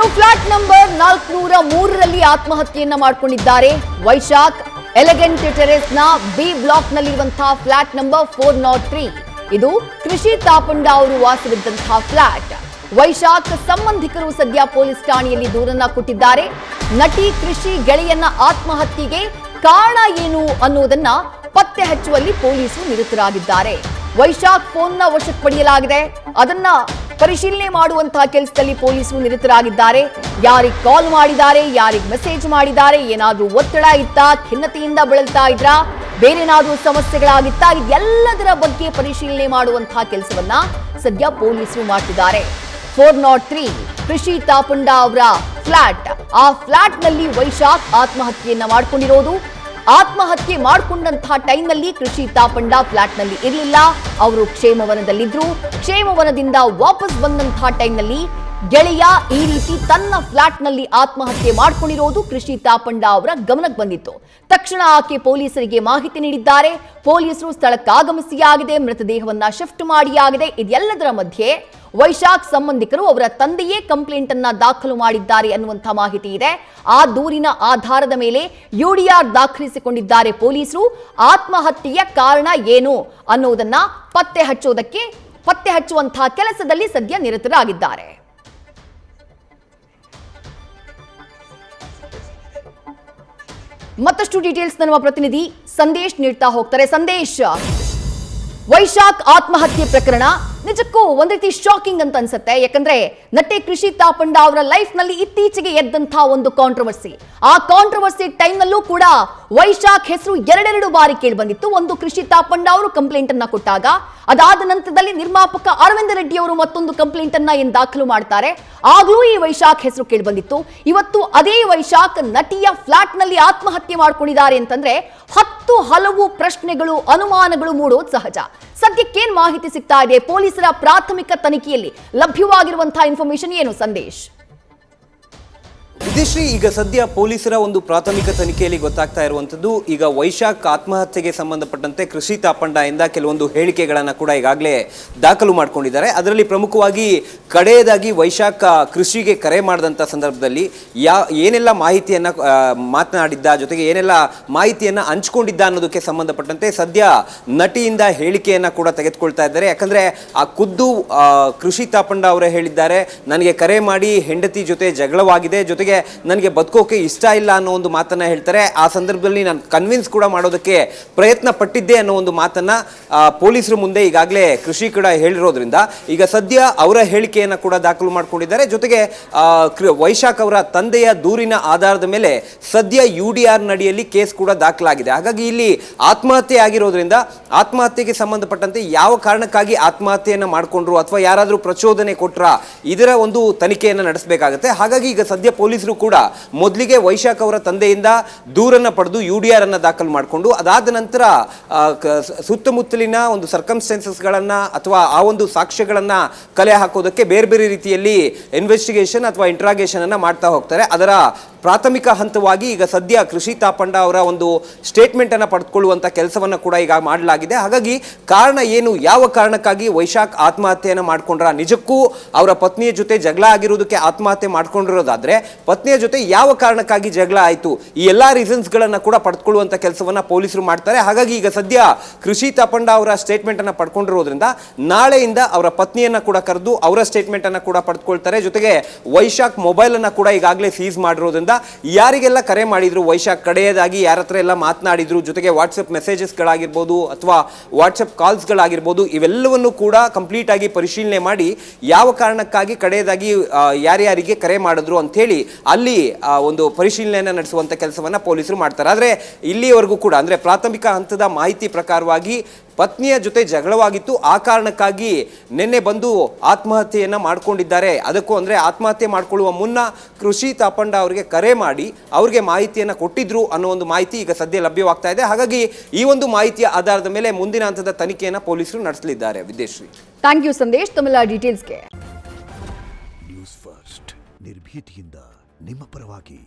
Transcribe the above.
ಇನ್ನು flat number 403ರಲ್ಲಿ ಆತ್ಮಹತ್ಯೆಯನ್ನ ಮಾಡಿಕೊಂಡಿದ್ದಾರೆ ವೈಶಾಖ್. ಎಲೆಗೆಂಟ್ ಟೆರೆಸ್ನ ಬಿ ಬ್ಲಾಕ್ನಲ್ಲಿರುವಂತಹ ಫ್ಲಾಟ್ ನಂಬರ್ 403. ಇದು ಕೃಷಿ ತಾಪಂಡ ಅವರು ವಾಸವಿದ್ದಂತಹ ಫ್ಲಾಟ್. ವೈಶಾಖ್ ಸಂಬಂಧಿಕರು ಸದ್ಯ ಪೊಲೀಸ್ ಠಾಣೆಯಲ್ಲಿ ದೂರನ್ನ ಕೊಟ್ಟಿದ್ದಾರೆ. ನಟಿ ಕೃಷಿ ಗೆಳೆಯನ್ನ ಆತ್ಮಹತ್ಯೆಗೆ ಕಾರಣ ಏನು ಅನ್ನೋದನ್ನ ಪತ್ತೆ ಹಚ್ಚುವಲ್ಲಿ ಪೊಲೀಸರು ನಿರತರಾಗಿದ್ದಾರೆ. ವೈಶಾಖ್ ಫೋನ್ನ ವಶಕ್ಕೆ ಪಡೆಯಲಾಗಿದೆ. ಅದನ್ನ ಪರಿಶೀಲನೆ ಮಾಡುವಂತಹ ಕೆಲಸದಲ್ಲಿ ಪೊಲೀಸರು ನಿರತರಾಗಿದ್ದಾರೆ. ಯಾರಿಗೆ ಕಾಲ್ ಮಾಡಿದ್ದಾರೆ, ಯಾರಿಗೆ ಮೆಸೇಜ್ ಮಾಡಿದ್ದಾರೆ, ಏನಾದ್ರೂ ಒತ್ತಡ ಇತ್ತಾ, ಖಿನ್ನತೆಯಿಂದ ಬಳಲ್ತಾ ಇದ್ರಾ, ಬೇರೇನಾದ್ರೂ ಸಮಸ್ಯೆಗಳಾಗಿತ್ತಾ, ಇದೆಲ್ಲದರ ಬಗ್ಗೆ ಪರಿಶೀಲನೆ ಮಾಡುವಂತಹ ಕೆಲಸವನ್ನ ಸದ್ಯ ಪೊಲೀಸರು ಮಾಡ್ತಿದ್ದಾರೆ. 403 ಕೃಷಿ ತಾಪಂಡ ಅವರ ಫ್ಲಾಟ್. ಆ ಫ್ಲಾಟ್ ನಲ್ಲಿ ವೈಶಾಖ್ ಆತ್ಮಹತ್ಯೆಯನ್ನ ಮಾಡಿಕೊಂಡಿರೋದು. ಆತ್ಮಹತ್ಯೆ ಮಾಡಿಕೊಂಡಂತಹ ಟೈಮ್ನಲ್ಲಿ ಕೃಷಿ ತಾಪಂಡ ಫ್ಲಾಟ್ ನಲ್ಲಿ ಇರಲಿಲ್ಲ. ಅವರು ಕ್ಷೇಮವನದಲ್ಲಿದ್ರು. ಕ್ಷೇಮವನದಿಂದ ವಾಪಸ್ ಬಂದಂತಹ ಟೈಮ್ನಲ್ಲಿ ಗೆಳೆಯ ಈ ರೀತಿ ತನ್ನ ಫ್ಲಾಟ್ ನಲ್ಲಿ ಆತ್ಮಹತ್ಯೆ ಮಾಡಿಕೊಂಡಿರೋದು ಕೃಷಿ ತಾಪಂಡ ಅವರ ಗಮನಕ್ಕೆ ಬಂದಿತ್ತು. ತಕ್ಷಣ ಆಕೆ ಪೊಲೀಸರಿಗೆ ಮಾಹಿತಿ ನೀಡಿದ್ದಾರೆ. ಪೊಲೀಸರು ಸ್ಥಳಕ್ಕಾಗಮಿಸಿ ಆಗಿದೆ, ಮೃತದೇಹವನ್ನ ಶಿಫ್ಟ್ ಮಾಡಿ ಆಗಿದೆ. ಇದೆಲ್ಲದರ ಮಧ್ಯೆ ವೈಶಾಖ್ ಸಂಬಂಧಿಕರು ಅವರ ತಂದೆಯೇ ಕಂಪ್ಲೇಂಟ್ ಅನ್ನ ದಾಖಲು ಮಾಡಿದ್ದಾರೆ ಅನ್ನುವಂತಹ ಮಾಹಿತಿ ಇದೆ. ಆ ದೂರಿನ ಆಧಾರದ ಮೇಲೆ ಯುಡಿಆರ್ ದಾಖಲಿಸಿಕೊಂಡಿದ್ದಾರೆ ಪೊಲೀಸರು. ಆತ್ಮಹತ್ಯೆಯ ಕಾರಣ ಏನು ಅನ್ನೋದನ್ನ ಪತ್ತೆ ಹಚ್ಚುವಂತಹ ಕೆಲಸದಲ್ಲಿ ಸದ್ಯ ನಿರತರಾಗಿದ್ದಾರೆ. ಮತ್ತಷ್ಟು ಡೀಟೇಲ್ಸ್ ನಮ್ಮ ಪ್ರತಿನಿಧಿ ಸಂದೇಶ್ ನೀಡ್ತಾ ಹೋಗ್ತಾರೆ. ಸಂದೇಶ್, ವೈಶಾಖ್ ಆತ್ಮಹತ್ಯೆ ಪ್ರಕರಣ ನಿಜಕ್ಕೂ ಒಂದ್ ರೀತಿ ಶಾಕಿಂಗ್ ಅಂತ ಅನ್ಸುತ್ತೆ. ಯಾಕಂದ್ರೆ ನಟಿ ಕೃಷಿ ತಾಪಂಡ ಅವರ ಲೈಫ್ ನಲ್ಲಿ ಇತ್ತೀಚೆಗೆ ಎದ್ದಂತಹ ಒಂದು ಕಾಂಟ್ರವರ್ಸಿ. ಆ ಕಾಂಟ್ರವರ್ಸಿ ಟೈಮ್ ನಲ್ಲೂ ಕೂಡ ವೈಶಾಖ್ ಹೆಸರು ಎರಡೆರಡು ಬಾರಿ ಕೇಳಿ ಬಂದಿತ್ತು. ಒಂದು ಕೃಷಿ ತಾಪಂಡ ಅವರು ಕಂಪ್ಲೇಂಟ್ ಅನ್ನ ಕೊಟ್ಟಾಗ, ಅದಾದ ನಂತರದಲ್ಲಿ ನಿರ್ಮಾಪಕ ಅರವಿಂದ ರೆಡ್ಡಿ ಅವರು ಮತ್ತೊಂದು ಕಂಪ್ಲೇಂಟ್ ಅನ್ನ ಏನ್ ದಾಖಲು ಮಾಡ್ತಾರೆ, ಆಗ್ಲೂ ಈ ವೈಶಾಖ್ ಹೆಸರು ಕೇಳಿ ಬಂದಿತ್ತು. ಇವತ್ತು ಅದೇ ವೈಶಾಖ್ ನಟಿಯ ಫ್ಲಾಟ್ ನಲ್ಲಿ ಆತ್ಮಹತ್ಯೆ ಮಾಡ್ಕೊಂಡಿದ್ದಾರೆ ಅಂತಂದ್ರೆ ಹಲವು ಪ್ರಶ್ನೆಗಳು, ಅನುಮಾನಗಳು ಮೂಡೋದು ಸಹಜ. ಸದ್ಯಕ್ಕೇನ್ ಮಾಹಿತಿ ಸಿಗ್ತಾ ಇದೆ? ಪೊಲೀಸರ ಪ್ರಾಥಮಿಕ ತನಿಖೆಯಲ್ಲಿ ಲಭ್ಯವಾಗಿರುವಂತಹ ಇನ್ಫಾರ್ಮೇಶನ್ ಏನು ಸಂದೇಶ್? ವಿದೇಶ್ರೀ, ಈಗ ಸದ್ಯ ಪೊಲೀಸರ ಒಂದು ಪ್ರಾಥಮಿಕ ತನಿಖೆಯಲ್ಲಿ ಗೊತ್ತಾಗ್ತಾ ಇರುವಂತದ್ದು, ಈಗ ವೈಶಾಖ್ ಆತ್ಮಹತ್ಯೆಗೆ ಸಂಬಂಧಪಟ್ಟಂತೆ ಕೃಷಿ ತಾಪಂಡ ಇಂದ ಕೆಲವೊಂದು ಹೇಳಿಕೆಗಳನ್ನ ಕೂಡ ಈಗಾಗಲೇ ದಾಖಲು ಮಾಡ್ಕೊಂಡಿದ್ದಾರೆ. ಅದರಲ್ಲಿ ಪ್ರಮುಖವಾಗಿ ಕಡೆಯದಾಗಿ ವೈಶಾಖ್ ಕೃಷಿಗೆ ಕರೆ ಮಾಡಿದಂಥ ಸಂದರ್ಭದಲ್ಲಿ ಏನೆಲ್ಲ ಮಾಹಿತಿಯನ್ನ ಮಾತನಾಡಿದ್ದ, ಜೊತೆಗೆ ಏನೆಲ್ಲ ಮಾಹಿತಿಯನ್ನ ಹಂಚ್ಕೊಂಡಿದ್ದ ಅನ್ನೋದಕ್ಕೆ ಸಂಬಂಧಪಟ್ಟಂತೆ ಸದ್ಯ ನಟಿಯಿಂದ ಹೇಳಿಕೆಯನ್ನ ಕೂಡ ತೆಗೆದುಕೊಳ್ತಾ ಇದ್ದಾರೆ. ಯಾಕಂದ್ರೆ ಆ ಖುದ್ದು ಕೃಷಿ ತಾಪಂಡ ಅವರೇ ಹೇಳಿದ್ದಾರೆ, ನನಗೆ ಕರೆ ಮಾಡಿ ಹೆಂಡತಿ ಜೊತೆ ಜಗಳವಾಗಿದೆ, ಜೊತೆಗೆ ನನಗೆ ಬದುಕೋಕೆ ಇಷ್ಟ ಇಲ್ಲ ಅನ್ನೋ ಒಂದು ಮಾತನ್ನ ಹೇಳ್ತಾರೆ. ಆ ಸಂದರ್ಭದಲ್ಲಿ ನಾನು ಕನ್ವಿನ್ಸ್ ಕೂಡ ಮಾಡೋದಕ್ಕೆ ಪ್ರಯತ್ನ ಪಟ್ಟಿದ್ದೆ ಅನ್ನೋ ಒಂದು ಮಾತನ್ನ ಪೊಲೀಸರು ಮುಂದೆ ಈಗಾಗಲೇ ಕೃಷಿ ಕೂಡ ಹೇಳಿರೋದ್ರಿಂದ ಈಗ ಸದ್ಯ ಅವರ ಹೇಳಿಕೆಯನ್ನ ಕೂಡ ದಾಖಲು ಮಾಡ್ಕೊಂಡಿದ್ದಾರೆ. ಜೊತೆಗೆ ವೈಶಾಖ್ ಅವರ ತಂದೆಯ ದೂರಿನ ಆಧಾರದ ಮೇಲೆ ಸದ್ಯ ಯುಡಿಆರ್ ನಡಿಯಲ್ಲಿ ಕೇಸ್ ಕೂಡ ದಾಖಲಾಗಿದೆ. ಹಾಗಾಗಿ ಇಲ್ಲಿ ಆತ್ಮಹತ್ಯೆ ಆಗಿರೋದ್ರಿಂದ ಆತ್ಮಹತ್ಯೆಗೆ ಸಂಬಂಧಪಟ್ಟಂತೆ ಯಾವ ಕಾರಣಕ್ಕಾಗಿ ಆತ್ಮಹತ್ಯೆಯನ್ನ ಮಾಡಿಕೊಂಡ್ರು ಅಥವಾ ಯಾರಾದರೂ ಪ್ರಚೋದನೆ ಕೊಟ್ರ, ಇದರ ಒಂದು ತನಿಖೆಯನ್ನು ನಡೆಸಬೇಕಾಗುತ್ತೆ. ಹಾಗಾಗಿ ಈಗ ಸದ್ಯ ಪೊಲೀಸರು ಕೂಡ ಮೊದಲಿಗೆ ವೈಶಾಖ್ ಅವರ ತಂದೆಯಿಂದ ದೂರನ್ನ ಪಡೆದು ಯುಡಿಆರ್ ಅನ್ನ ದಾಖಲು ಮಾಡಿಕೊಂಡು, ಅದಾದ ನಂತರ ಸುತ್ತಮುತ್ತಲಿನ ಒಂದು ಸರ್ಕಮ್ಸ್ಟೆನ್ಸಸ್ಗಳನ್ನ ಅಥವಾ ಆ ಒಂದು ಸಾಕ್ಷ್ಯಗಳನ್ನ ಕಲೆ ಹಾಕೋದಕ್ಕೆ ಬೇರೆ ಬೇರೆ ರೀತಿಯಲ್ಲಿ ಇನ್ವೆಸ್ಟಿಗೇಷನ್ ಅಥವಾ ಇಂಟ್ರಾಗೇಷನ್ ಅನ್ನ ಮಾಡ್ತಾ ಹೋಗ್ತಾರೆ. ಅದರ ಪ್ರಾಥಮಿಕ ಹಂತವಾಗಿ ಈಗ ಸದ್ಯ ಕೃಷಿ ತಾಪಂಡ ಅವರ ಒಂದು ಸ್ಟೇಟ್ಮೆಂಟ್ ಅನ್ನು ಪಡೆದುಕೊಳ್ಳುವಂತ ಕೆಲಸವನ್ನ ಕೂಡ ಈಗ ಮಾಡಲಾಗಿದೆ. ಹಾಗಾಗಿ ಕಾರಣ ಏನು, ಯಾವ ಕಾರಣಕ್ಕಾಗಿ ವೈಶಾಖ್ ಆತ್ಮಹತ್ಯೆಯನ್ನು ಮಾಡ್ಕೊಂಡ್ರ, ನಿಜಕ್ಕೂ ಅವರ ಪತ್ನಿಯ ಜೊತೆ ಜಗಳ ಆಗಿರೋದಕ್ಕೆ ಆತ್ಮಹತ್ಯೆ ಮಾಡ್ಕೊಂಡಿರೋದಾದ್ರೆ ಪತ್ನಿಯ ಜೊತೆ ಯಾವ ಕಾರಣಕ್ಕಾಗಿ ಜಗಳ ಆಯಿತು, ಈ ಎಲ್ಲಾ ರೀಸನ್ಸ್ ಗಳನ್ನ ಕೂಡ ಪಡೆದುಕೊಳ್ಳುವಂತ ಕೆಲಸವನ್ನ ಪೊಲೀಸರು ಮಾಡ್ತಾರೆ. ಹಾಗಾಗಿ ಈಗ ಸದ್ಯ ಕೃಷಿ ತಾಪಂಡ ಅವರ ಸ್ಟೇಟ್ಮೆಂಟ್ ಅನ್ನ ಪಡ್ಕೊಂಡಿರೋದ್ರಿಂದ ನಾಳೆಯಿಂದ ಅವರ ಪತ್ನಿಯನ್ನ ಕೂಡ ಕರೆದು ಅವರ ಸ್ಟೇಟ್ಮೆಂಟ್ ಅನ್ನ ಕೂಡ ಪಡೆದುಕೊಳ್ತಾರೆ. ಜೊತೆಗೆ ವೈಶಾಖ್ ಮೊಬೈಲ್ ಅನ್ನ ಕೂಡ ಈಗಾಗಲೇ ಸೀಸ್ ಮಾಡಿರೋದ್ರಿಂದ ಯಾರಿಗೆಲ್ಲ ಕರೆ ಮಾಡಿದ್ರು, ವೈಶಾಖ್ ಕಡೆಯದಾಗಿ ಯಾರ ಹತ್ರ ಎಲ್ಲ ಮಾತನಾಡಿದ್ರು, ಜೊತೆಗೆ ವಾಟ್ಸ್ಆಪ್ ಮೆಸೇಜಸ್ ಗಳಾಗಿರ್ಬೋದು ಅಥವಾ ವಾಟ್ಸ್ಆಪ್ ಕಾಲ್ಸ್ ಗಳಾಗಿರ್ಬೋದು, ಇವೆಲ್ಲವನ್ನು ಕೂಡ ಕಂಪ್ಲೀಟ್ ಆಗಿ ಪರಿಶೀಲನೆ ಮಾಡಿ ಯಾವ ಕಾರಣಕ್ಕಾಗಿ ಕಡೆಯದಾಗಿ ಯಾರ್ಯಾರಿಗೆ ಕರೆ ಮಾಡಿದ್ರು ಅಂತ ಹೇಳಿ ಅಲ್ಲಿ ಒಂದು ಪರಿಶೀಲನೆಯನ್ನು ನಡೆಸುವಂತ ಕೆಲಸವನ್ನ ಪೊಲೀಸರು ಮಾಡ್ತಾರೆ. ಆದ್ರೆ ಇಲ್ಲಿಯವರೆಗೂ ಕೂಡ ಅಂದ್ರೆ ಪ್ರಾಥಮಿಕ ಹಂತದ ಮಾಹಿತಿ ಪ್ರಕಾರವಾಗಿ ಪತ್ನಿಯ ಜೊತೆ ಜಗಳವಾಗಿತ್ತು, ಆ ಕಾರಣಕ್ಕಾಗಿ ನಿನ್ನೆ ಬಂದು ಆತ್ಮಹತ್ಯೆಯನ್ನ ಮಾಡ್ಕೊಂಡಿದ್ದಾರೆ. ಅದಕ್ಕೂ ಅಂದ್ರೆ ಆತ್ಮಹತ್ಯೆ ಮಾಡ್ಕೊಳ್ಳುವ ಮುನ್ನ ಕೃಷಿ ತಾಪಂಡ ಅವರಿಗೆ ಕರೆ ಮಾಡಿ ಅವರಿಗೆ ಮಾಹಿತಿಯನ್ನ ಕೊಟ್ಟಿದ್ರು ಅನ್ನೋ ಒಂದು ಮಾಹಿತಿ ಈಗ ಸದ್ಯ ಲಭ್ಯವಾಗ್ತಾ ಇದೆ. ಹಾಗಾಗಿ ಈ ಒಂದು ಮಾಹಿತಿಯ ಆಧಾರದ ಮೇಲೆ ಮುಂದಿನ ಹಂತದ ತನಿಖೆಯನ್ನ ಪೊಲೀಸರು ನಡೆಸಲಿದ್ದಾರೆ. ವಿದೇಶ್ರೀ, ಥ್ಯಾಂಕ್ ಯು ಸಂದೇಶ್ ತಮ್ಮೆಲ್ಲ ಡೀಟೇಲ್ಸ್ಗೆ. ನ್ಯೂಸ್ ಫಸ್ಟ್ ನಿರ್ಭೀತಿಯಿಂದ ನಿಮ್ಮ ಪರವಾಗಿ.